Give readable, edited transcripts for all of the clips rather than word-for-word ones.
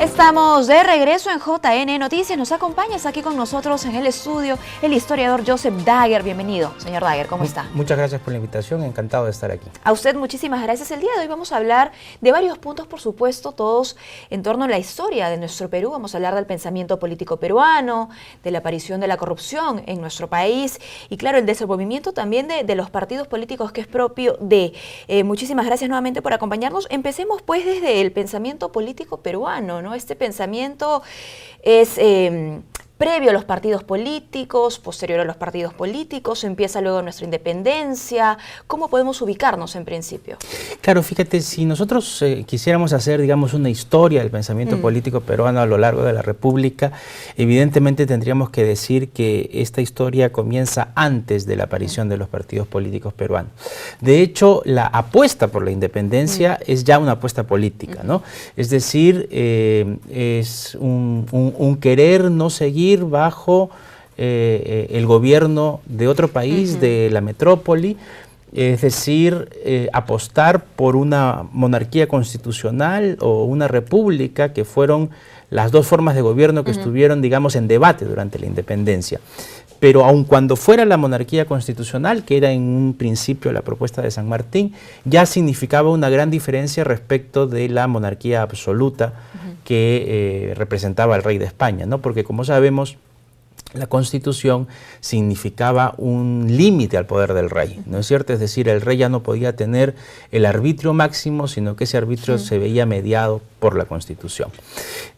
Estamos de regreso en JN Noticias. Nos acompañas aquí con nosotros en el estudio el historiador Joseph Dagher. Bienvenido, señor Dagher, ¿cómo está? Muchas gracias por la invitación, encantado de estar aquí. A usted muchísimas gracias. El día de hoy vamos a hablar de varios puntos, por supuesto, todos en torno a la historia de nuestro Perú. Vamos a hablar del pensamiento político peruano, de la aparición de la corrupción en nuestro país y, claro, el desenvolvimiento también de los partidos políticos, que es propio de. Muchísimas gracias nuevamente por acompañarnos. Empecemos pues desde el pensamiento político peruano, ¿no? Este pensamiento es previo a los partidos políticos, posterior a los partidos políticos, empieza luego nuestra independencia. ¿Cómo podemos ubicarnos en principio? Claro, fíjate, si nosotros quisiéramos hacer, digamos, una historia del pensamiento político peruano a lo largo de la República, evidentemente tendríamos que decir que esta historia comienza antes de la aparición de los partidos políticos peruanos. De hecho, la apuesta por la independencia es ya una apuesta política, ¿no? Es decir, es un querer no seguir bajo el gobierno de otro país, de la metrópoli, es decir, apostar por una monarquía constitucional o una república, que fueron las dos formas de gobierno que estuvieron, digamos, en debate durante la independencia. Pero aun cuando fuera la monarquía constitucional, que era en un principio la propuesta de San Martín, ya significaba una gran diferencia respecto de la monarquía absoluta que representaba al rey de España, ¿no? Porque, como sabemos, la Constitución significaba un límite al poder del rey, ¿no es cierto? Es decir, el rey ya no podía tener el arbitrio máximo, sino que ese arbitrio se veía mediado por la Constitución.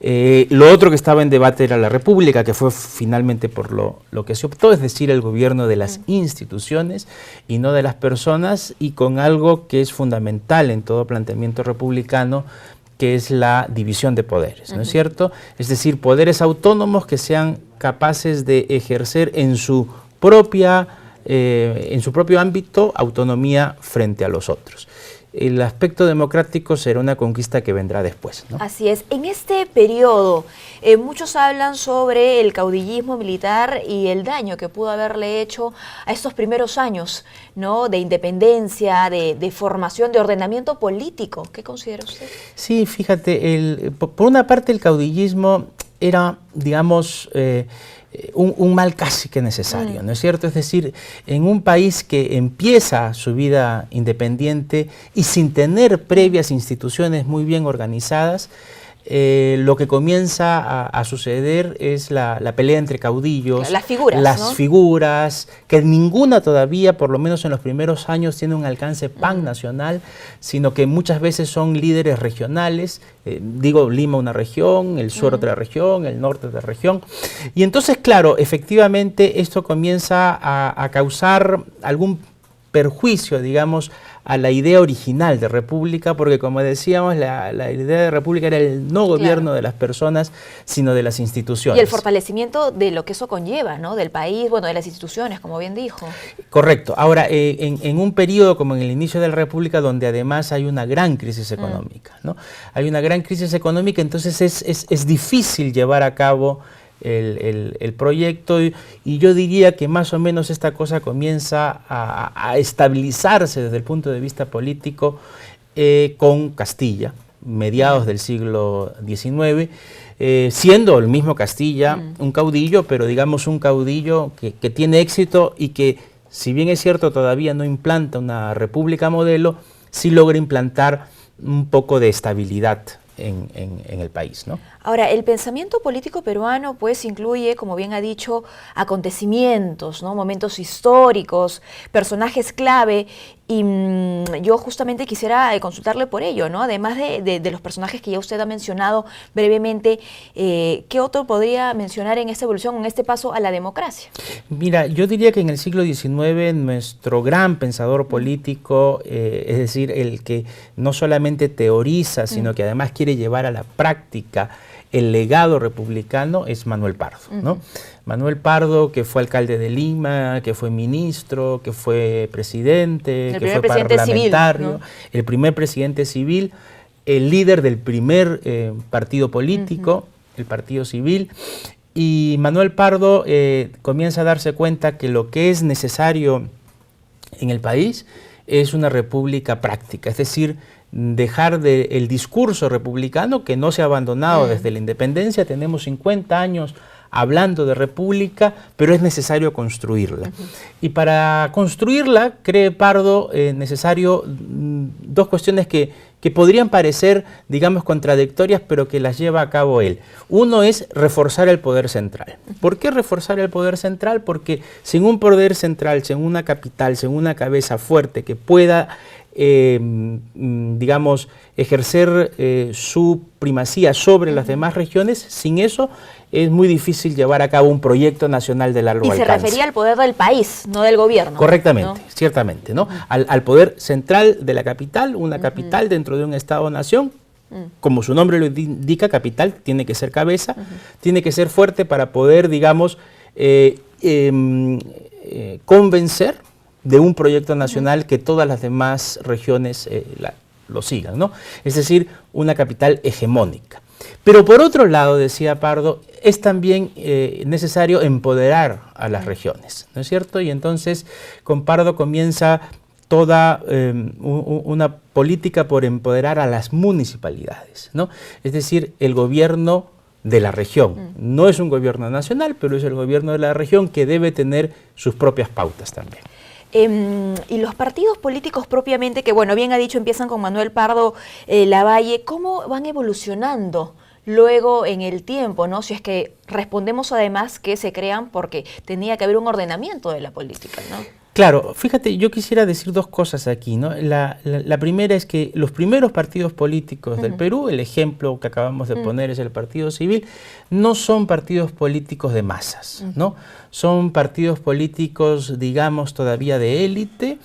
Lo otro que estaba en debate era la República, que fue finalmente por lo que se optó, es decir, el gobierno de las instituciones y no de las personas, y con algo que es fundamental en todo planteamiento republicano, que es la división de poderes, ¿no es cierto? Es decir, poderes autónomos que sean capaces de ejercer en su propio ámbito autonomía frente a los otros. El aspecto democrático será una conquista que vendrá después, ¿no? Así es. En este periodo, muchos hablan sobre el caudillismo militar y el daño que pudo haberle hecho a estos primeros años, ¿no? De independencia, de formación, de ordenamiento político. ¿Qué considera usted? Sí, fíjate, por una parte el caudillismo era, digamos, un mal casi que necesario, ¿no es cierto? Es decir, en un país que empieza su vida independiente y sin tener previas instituciones muy bien organizadas, lo que comienza a suceder es la pelea entre caudillos, las figuras, ¿no? Figuras, que ninguna todavía, por lo menos en los primeros años, tiene un alcance pan-nacional, sino que muchas veces son líderes regionales. Digo, Lima una región, el sur otra región, el norte otra región. Y entonces, claro, efectivamente esto comienza a causar algún perjuicio, digamos, a la idea original de república, porque, como decíamos, la idea de república era el no gobierno de las personas, sino de las instituciones. Y el fortalecimiento de lo que eso conlleva, ¿no? Del país, bueno, de las instituciones, como bien dijo. Correcto. Ahora, en un periodo como en el inicio de la república, donde además hay una gran crisis económica, ¿no? Hay una gran crisis económica, entonces es difícil llevar a cabo el proyecto, y yo diría que más o menos esta cosa comienza a estabilizarse desde el punto de vista político con Castilla, mediados del siglo XIX, siendo el mismo Castilla un caudillo, pero digamos un caudillo que tiene éxito y que, si bien es cierto, todavía no implanta una república modelo, sí logra implantar un poco de estabilidad en el país, ¿no? Ahora, el pensamiento político peruano pues incluye, como bien ha dicho, acontecimientos, ¿no? Momentos históricos, personajes clave, y yo justamente quisiera consultarle por ello, ¿no? Además de los personajes que ya usted ha mencionado brevemente, ¿qué otro podría mencionar en esta evolución, en este paso a la democracia? Mira, yo diría que en el siglo XIX nuestro gran pensador político, es decir, el que no solamente teoriza, sino que además quiere llevar a la práctica el legado republicano, es Manuel Pardo, ¿no? Manuel Pardo, que fue alcalde de Lima, que fue ministro, que fue presidente, que fue parlamentario, civil, ¿no? El primer presidente civil, el líder del primer partido político, el Partido Civil, y Manuel Pardo comienza a darse cuenta que lo que es necesario en el país es una república práctica, es decir, dejar el discurso republicano que no se ha abandonado desde la independencia. Tenemos 50 años hablando de república, pero es necesario construirla. Y para construirla, cree Pardo, necesario dos cuestiones que podrían parecer, digamos, contradictorias, pero que las lleva a cabo él. Uno es reforzar el poder central. ¿Por qué reforzar el poder central? Porque sin un poder central, sin una capital, sin una cabeza fuerte que pueda digamos, ejercer su primacía sobre las demás regiones, sin eso es muy difícil llevar a cabo un proyecto nacional de largo alcance. Y se refería al poder del país, no del gobierno. Correctamente, ¿no? Ciertamente, ¿no? Al poder central de la capital, una capital dentro de un Estado-nación. Como su nombre lo indica, capital, tiene que ser cabeza, tiene que ser fuerte para poder, digamos, convencer de un proyecto nacional que todas las demás regiones lo sigan, ¿no? Es decir, una capital hegemónica. Pero por otro lado, decía Pardo, es también necesario empoderar a las regiones, ¿no es cierto? Y entonces con Pardo comienza toda una política por empoderar a las municipalidades, ¿no? Es decir, el gobierno de la región. No es un gobierno nacional, pero es el gobierno de la región que debe tener sus propias pautas también. Y los partidos políticos propiamente, que bueno, bien ha dicho, empiezan con Manuel Pardo Lavalle, ¿cómo van evolucionando luego en el tiempo, ¿no? Si es que respondemos además que se crean porque tenía que haber un ordenamiento de la política, ¿no? Claro, fíjate, yo quisiera decir dos cosas aquí, ¿no? La primera es que los primeros partidos políticos del Perú, el ejemplo que acabamos de poner es el Partido Civil, no son partidos políticos de masas, ¿no? Son partidos políticos, digamos, todavía de élite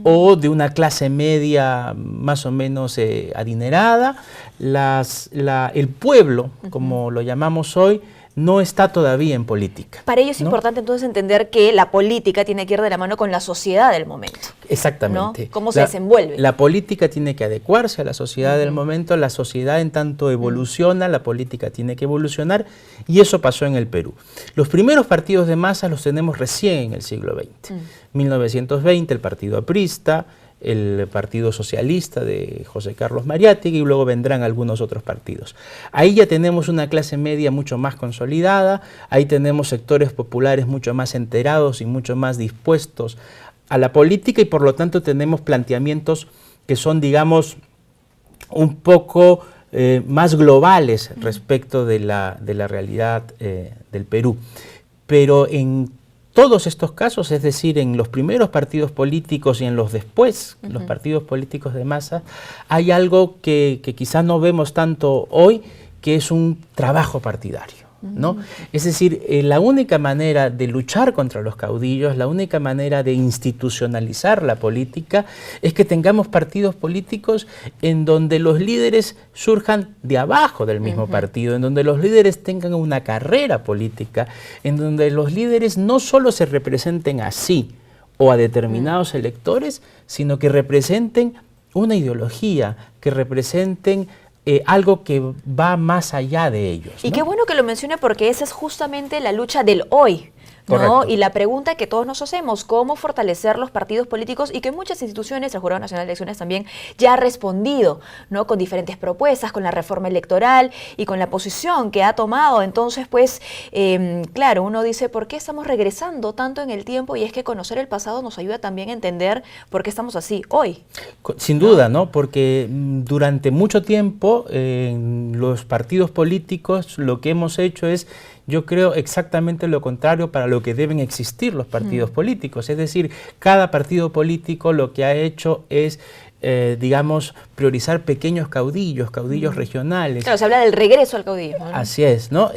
o de una clase media más o menos adinerada. El pueblo, como lo llamamos hoy, no está todavía en política. Para ello es ¿no? importante entonces entender que la política tiene que ir de la mano con la sociedad del momento. Exactamente. ¿No? ¿Cómo se desenvuelve? La política tiene que adecuarse a la sociedad del momento, la sociedad en tanto evoluciona, la política tiene que evolucionar, y eso pasó en el Perú. Los primeros partidos de masas los tenemos recién en el siglo XX. 1920 el Partido Aprista, el Partido Socialista de José Carlos Mariátegui, y luego vendrán algunos otros partidos. Ahí ya tenemos una clase media mucho más consolidada, ahí tenemos sectores populares mucho más enterados y mucho más dispuestos a la política, y por lo tanto tenemos planteamientos que son, digamos, un poco más globales respecto de la realidad del Perú. Pero en todos estos casos, es decir, en los primeros partidos políticos y en los después, los partidos políticos de masa, hay algo que quizás no vemos tanto hoy, que es un trabajo partidario, ¿no? Es decir, la única manera de luchar contra los caudillos, la única manera de institucionalizar la política, es que tengamos partidos políticos en donde los líderes surjan de abajo del mismo partido, en donde los líderes tengan una carrera política, en donde los líderes no solo se representen a sí o a determinados electores, sino que representen una ideología, que representen algo que va más allá de ellos, ¿no? Y qué bueno que lo mencione, porque esa es justamente la lucha del hoy, ¿no? Correcto. Y la pregunta que todos nos hacemos, ¿cómo fortalecer los partidos políticos? Y que muchas instituciones, el Jurado Nacional de Elecciones también, ya ha respondido, ¿no? Con diferentes propuestas, con la reforma electoral y con la posición que ha tomado. Entonces, pues, claro, uno dice, ¿por qué estamos regresando tanto en el tiempo? Y es que conocer el pasado nos ayuda también a entender por qué estamos así hoy. Sin duda, ¿no? Porque durante mucho tiempo los partidos políticos lo que hemos hecho es, yo creo, exactamente lo contrario para lo que deben existir los partidos políticos. Es decir, cada partido político lo que ha hecho es, digamos, priorizar pequeños caudillos regionales. Claro, se habla del regreso al caudillismo, ¿no? Así es, ¿no?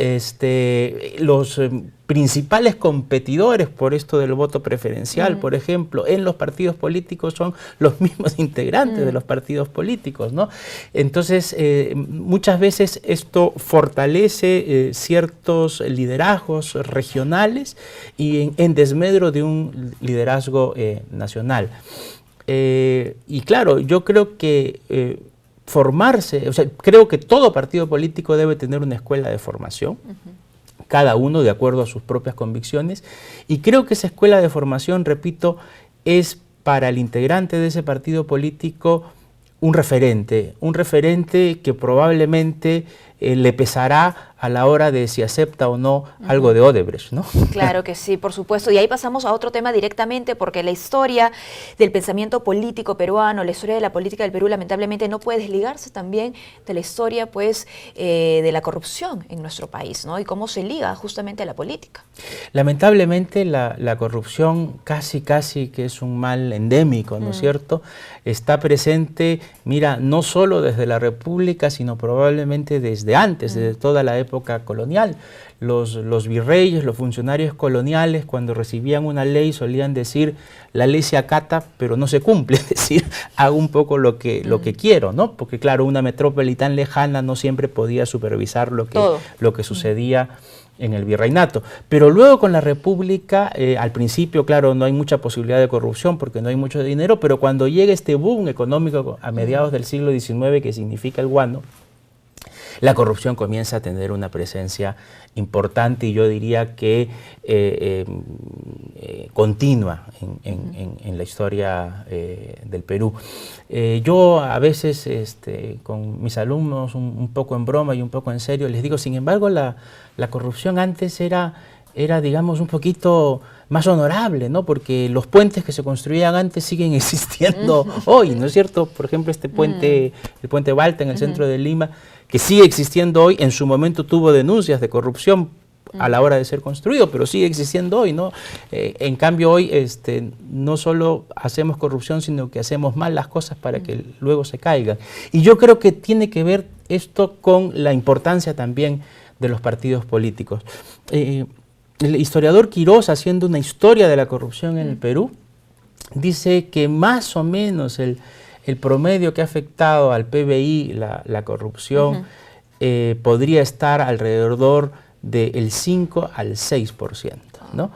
Los principales competidores por esto del voto preferencial, por ejemplo, en los partidos políticos son los mismos integrantes de los partidos políticos, ¿no? Entonces, muchas veces esto fortalece ciertos liderazgos regionales y en desmedro de un liderazgo nacional. Y claro, yo creo que formarse, o sea, creo que todo partido político debe tener una escuela de formación, cada uno de acuerdo a sus propias convicciones, y creo que esa escuela de formación, repito, es para el integrante de ese partido político un referente que probablemente le pesará a la hora de si acepta o no algo de Odebrecht, ¿no? Claro que sí, por supuesto. Y ahí pasamos a otro tema directamente, porque la historia del pensamiento político peruano, la historia de la política del Perú, lamentablemente no puede desligarse también de la historia, pues, de la corrupción en nuestro país, ¿no? Y cómo se liga justamente a la política. Lamentablemente la corrupción casi que es un mal endémico, ¿no es cierto? Está presente, mira, no solo desde la República, sino probablemente desde antes, desde toda la época colonial. Los virreyes, los funcionarios coloniales, cuando recibían una ley solían decir, la ley se acata pero no se cumple, es decir, hago un poco lo que quiero, ¿no? Porque claro, una metrópoli tan lejana no siempre podía supervisar lo que sucedía en el virreinato. Pero luego con la República, al principio, claro, no hay mucha posibilidad de corrupción porque no hay mucho dinero, pero cuando llega este boom económico a mediados del siglo XIX, que significa el guano, la corrupción comienza a tener una presencia importante y yo diría que continua en la historia del Perú. Yo a veces con mis alumnos, un poco en broma y un poco en serio, les digo, sin embargo, la corrupción antes era digamos, un poquito más honorable, ¿no? Porque los puentes que se construían antes siguen existiendo hoy, ¿no es cierto? Por ejemplo, el puente Balta en el centro de Lima, que sigue existiendo hoy, en su momento tuvo denuncias de corrupción a la hora de ser construido, pero sigue existiendo hoy, ¿no? En cambio hoy no solo hacemos corrupción, sino que hacemos mal las cosas para que luego se caigan. Y yo creo que tiene que ver esto con la importancia también de los partidos políticos. El historiador Quirós, haciendo una historia de la corrupción en el Perú, dice que más o menos el promedio que ha afectado al PBI la corrupción podría estar alrededor del 5 al 6%, ¿no?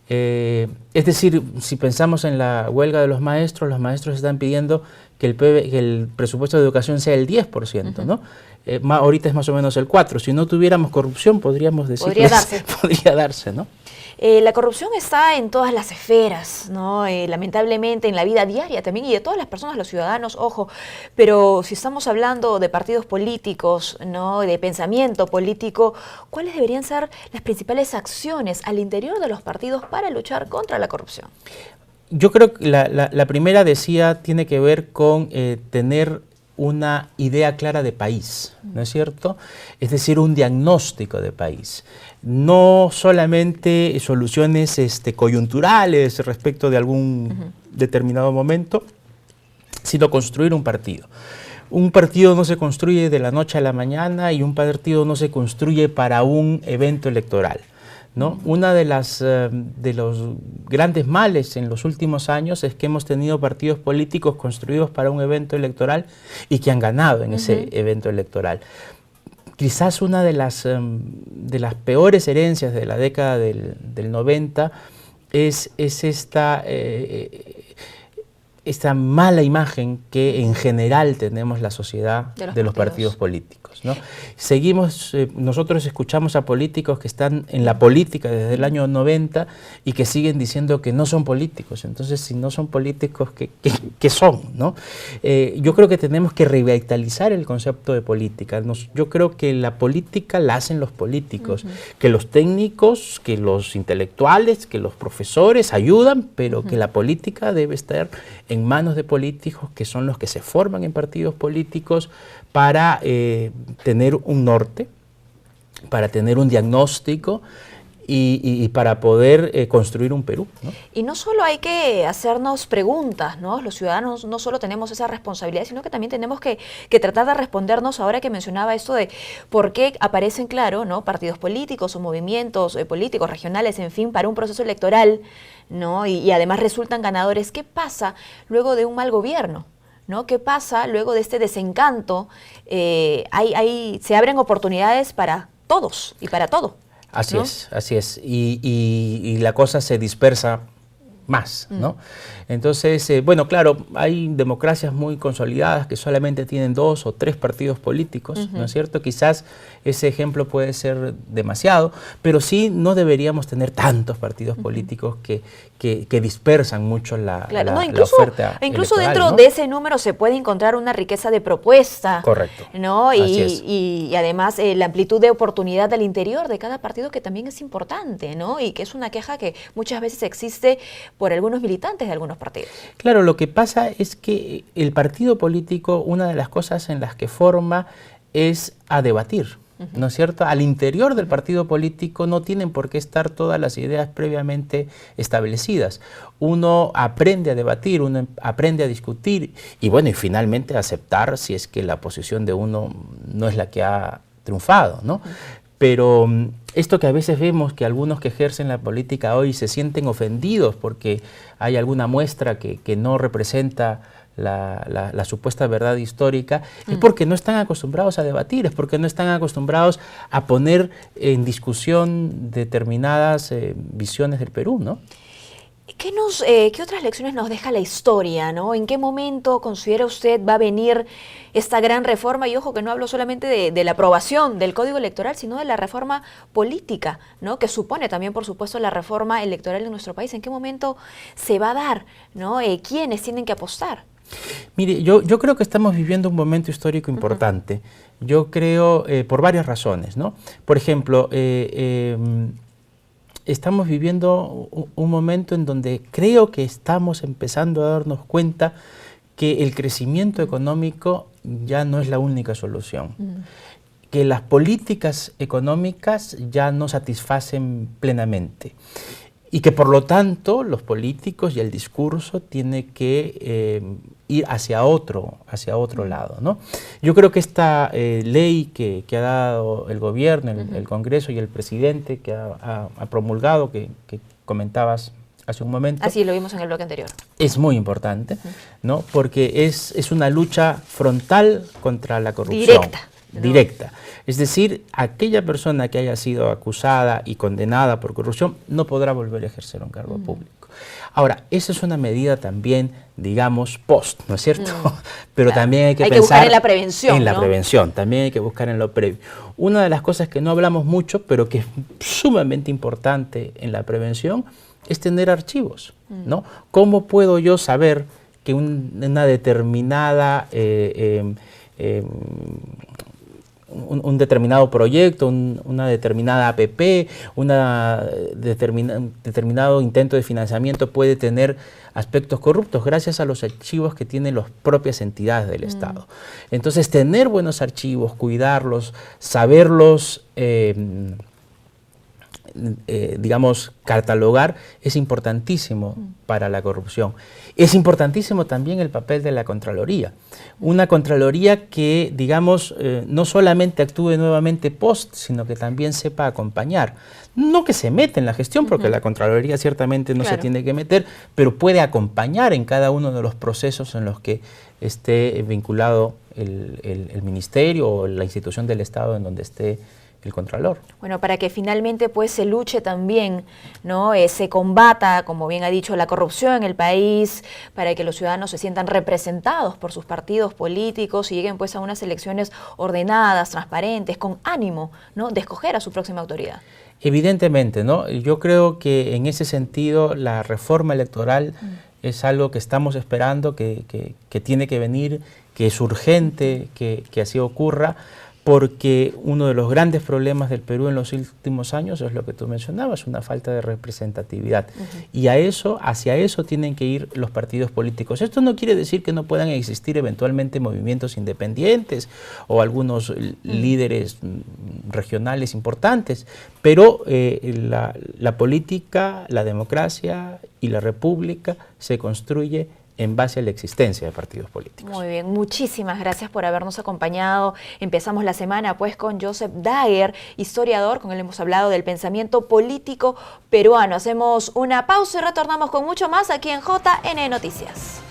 Es decir, si pensamos en la huelga de los maestros están pidiendo que el presupuesto de educación sea el 10%, ¿no? Ahorita es más o menos el 4%. Si no tuviéramos corrupción, podríamos decir podría darse, ¿no? La corrupción está en todas las esferas, ¿no? Lamentablemente en la vida diaria también y de todas las personas, los ciudadanos, ojo, pero si estamos hablando de partidos políticos, ¿no? De pensamiento político, ¿cuáles deberían ser las principales acciones al interior de los partidos para luchar contra la corrupción? Yo creo que la primera, tiene que ver con tener una idea clara de país, ¿no es cierto? Es decir, un diagnóstico de país. No solamente soluciones coyunturales respecto de algún determinado momento, sino construir un partido. Un partido no se construye de la noche a la mañana y un partido no se construye para un evento electoral, ¿no? Una de los grandes males en los últimos años es que hemos tenido partidos políticos construidos para un evento electoral y que han ganado en ese evento electoral. Quizás una de las peores herencias de la década del 90 es esta mala imagen que en general tenemos la sociedad de los partidos políticos, ¿no? Nosotros escuchamos a políticos que están en la política desde el año 90 y que siguen diciendo que no son políticos. Entonces, si no son políticos, ¿qué son, no? Yo creo que tenemos que revitalizar el concepto de política. Yo creo que la política la hacen los políticos, que los técnicos, que los intelectuales, que los profesores ayudan, pero que la política debe estar en manos de políticos que son los que se forman en partidos políticos para tener un norte, para tener un diagnóstico y para poder construir un Perú, ¿no? Y no solo hay que hacernos preguntas, ¿no? Los ciudadanos no solo tenemos esa responsabilidad, sino que también tenemos que tratar de respondernos ahora que mencionaba esto de por qué aparecen, claro, ¿no? Partidos políticos o movimientos políticos, regionales, en fin, para un proceso electoral, ¿no? Y además resultan ganadores. ¿Qué pasa luego de un mal gobierno? ¿No? ¿Qué pasa luego de este desencanto? Se abren oportunidades para todos y para todo. Así ¿no? es, así es. Y la cosa se dispersa más, ¿no? Entonces, bueno, claro, hay democracias muy consolidadas que solamente tienen 2 o 3 partidos políticos, ¿no es cierto? Quizás ese ejemplo puede ser demasiado, pero sí no deberíamos tener tantos partidos políticos que dispersan mucho la oferta incluso electoral, dentro ¿no? de ese número se puede encontrar una riqueza de propuesta. Correcto. ¿No? Así es. Y además la amplitud de oportunidad al interior de cada partido, que también es importante, ¿no? Y que es una queja que muchas veces existe por algunos militantes de algunos partidos. Claro, lo que pasa es que el partido político, una de las cosas en las que forma es a debatir, ¿no es cierto? Al interior del partido político no tienen por qué estar todas las ideas previamente establecidas. Uno aprende a debatir, uno aprende a discutir y bueno, y finalmente a aceptar si es que la posición de uno no es la que ha triunfado, ¿no? Pero esto que a veces vemos que algunos que ejercen la política hoy se sienten ofendidos porque hay alguna muestra que no representa la supuesta verdad histórica, es porque no están acostumbrados a debatir, es porque no están acostumbrados a poner en discusión determinadas visiones del Perú, ¿no? ¿Qué otras lecciones nos deja la historia, ¿no? ¿En qué momento considera usted va a venir esta gran reforma? Y ojo que no hablo solamente de la aprobación del Código Electoral, sino de la reforma política, ¿no? Que supone también, por supuesto, la reforma electoral en nuestro país. ¿En qué momento se va a dar, ¿no? ¿Quiénes tienen que apostar? Mire, yo creo que estamos viviendo un momento histórico importante. Yo creo por varias razones, ¿no? Por ejemplo, estamos viviendo un momento en donde creo que estamos empezando a darnos cuenta que el crecimiento económico ya no es la única solución, que las políticas económicas ya no satisfacen plenamente y que por lo tanto los políticos y el discurso tiene que ir hacia otro lado, ¿no? Yo creo que esta ley que ha dado el gobierno, el Congreso y el presidente que ha promulgado, que comentabas hace un momento. Así lo vimos en el bloque anterior. Es muy importante, ¿no? Porque es una lucha frontal contra la corrupción. Directa. Es decir, aquella persona que haya sido acusada y condenada por corrupción no podrá volver a ejercer un cargo público. Ahora, esa es una medida también, digamos, post, ¿no es cierto? Pero claro, también hay que pensar buscar en la prevención. En la prevención, también hay que buscar en lo previo. Una de las cosas que no hablamos mucho, pero que es sumamente importante en la prevención, es tener archivos, ¿no? ¿Cómo puedo yo saber que una determinada un determinado proyecto, una determinada APP, determinado intento de financiamiento puede tener aspectos corruptos gracias a los archivos que tienen las propias entidades del Estado? Entonces, tener buenos archivos, cuidarlos, saberlos, digamos, catalogar, es importantísimo para la corrupción. Es importantísimo también el papel de la Contraloría. Una Contraloría que, digamos, no solamente actúe nuevamente post, sino que también sepa acompañar. No que se meta en la gestión, porque la Contraloría ciertamente no se tiene que meter, pero puede acompañar en cada uno de los procesos en los que esté vinculado el ministerio o la institución del Estado en donde esté el Contralor. Bueno, para que finalmente pues se luche también, ¿no? Se combata, como bien ha dicho, la corrupción en el país, para que los ciudadanos se sientan representados por sus partidos políticos y lleguen pues a unas elecciones ordenadas, transparentes, con ánimo, ¿no? De escoger a su próxima autoridad. Evidentemente, ¿no? Yo creo que en ese sentido la reforma electoral es algo que estamos esperando, que tiene que venir, que es urgente que así ocurra, porque uno de los grandes problemas del Perú en los últimos años es lo que tú mencionabas, una falta de representatividad. Y hacia eso tienen que ir los partidos políticos. Esto no quiere decir que no puedan existir eventualmente movimientos independientes o algunos líderes regionales importantes, pero la política, la democracia y la república se construye en base a la existencia de partidos políticos. Muy bien, muchísimas gracias por habernos acompañado. Empezamos la semana pues con Joseph Daguer, historiador, con él hemos hablado del pensamiento político peruano. Hacemos una pausa y retornamos con mucho más aquí en JN Noticias.